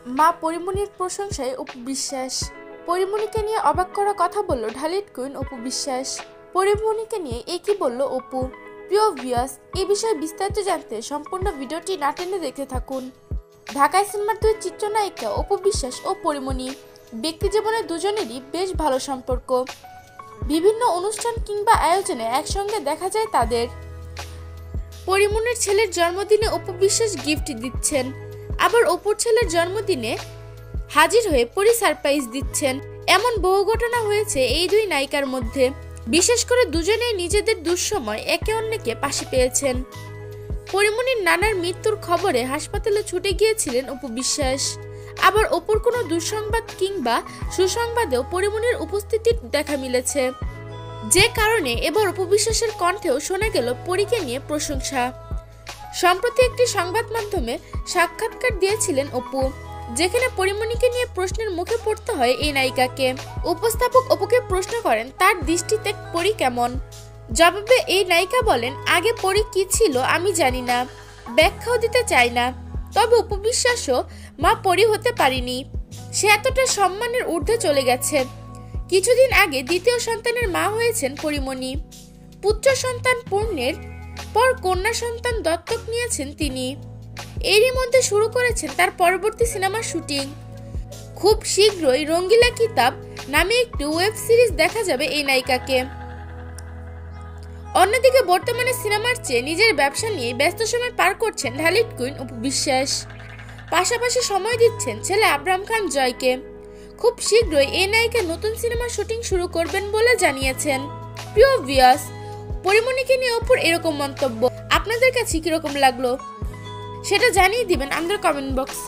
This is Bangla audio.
মা পরিমণির প্রশংসায় অপু বিশ্বাস। পরিমণিকে নিয়ে অবাক করা কথা বলল ঢালিউড কুইন অপু বিশ্বাস। পরিমণিকে নিয়ে একই বলল অপু। প্রিয় ভিউয়ার্স, এই বিষয়ে বিস্তারিত জানতে সম্পূর্ণ ভিডিওটি না টেনে দেখতে থাকুন। ঢাকাই সিনেমার দুই চিত্রনায়িকা অপু বিশ্বাস ও পরিমণি ব্যক্তি জীবনে দুজনেরই বেশ ভালো সম্পর্ক। বিভিন্ন অনুষ্ঠান কিংবা আয়োজনে একসঙ্গে দেখা যায় তাদের। পরিমণির ছেলের জন্মদিনে অপু বিশ্বাস গিফট দিচ্ছেন, আবার অপুর ছেলের জন্মদিনে হাজির হয়ে পরি সারপ্রাইজ দিচ্ছেন। এমন বহু ঘটনা হয়েছে এই দুই নায়িকার মধ্যে। বিশেষ করে দুজনেই নিজেদের দুঃসময় একে অন্যকে পাশে পেয়েছেন। পরিমণির নানার মৃত্যুর খবরে হাসপাতালে ছুটে গিয়েছিলেন অপু বিশ্বাস। আবার অপুর কোনো দুঃসংবাদ কিংবা সুসংবাদেও পরিমণির উপস্থিতি দেখা মিলেছে, যে কারণে এবার অপু বিশ্বাসের কণ্ঠেও শোনা গেল পরীকে নিয়ে প্রশংসা। সম্প্রতি একটি সংবাদ মাধ্যমে সাক্ষাৎকার দিয়েছিলেন অপু, যেখানে পরিমণিকে নিয়ে প্রশ্নের মুখে পড়তে হয় এই নায়িকাকে। উপস্থাপক অপুকে প্রশ্ন করেন তার দৃষ্টিতে পরি কেমন। জবাবে এই নায়িকা বলেন, আগে পরি কি ছিল আমি জানি না, ব্যাখ্যাও দিতে চাই না। তবে অপু বিশ্বাসও মা পরি হতে পারিনি, সে এতটা সম্মানের ঊর্ধ্বে চলে গেছে। কিছুদিন আগে দ্বিতীয় সন্তানের মা হয়েছেন পরিমণি। পুত্র সন্তান পূর্ণের পর কন্যা সন্তান দত্তক নিয়েছেন তিনি। এরই মধ্যে শুরু করেছেন তার পরবর্তী সিনেমার শুটিং। খুব শীঘ্রই রঙ্গিলা কিতাব নামে একটি ওয়েব সিরিজ দেখা যাবে এই নায়িকাকে। অন্যদিকে বর্তমানে সিনেমার চেয়ে নিজের ব্যবসা নিয়ে ব্যস্ত সময় পার করছেন ঢালিউড কুইন অপু বিশ্বাস। পাশাপাশি সময় দিচ্ছেন ছেলে আব্রাহাম খান জয়কে। খুব শীঘ্রই এই নায়িকা নতুন সিনেমার শুটিং শুরু করবেন বলে জানিয়েছেন। প্রিয় ভিউয়ার্স, পরিমণিকে নিয়ে অপুর এরকম মন্তব্য আপনাদের কাছে কিরকম লাগলো সেটা জানিয়ে দিবেন আমাদের কমেন্ট বক্স।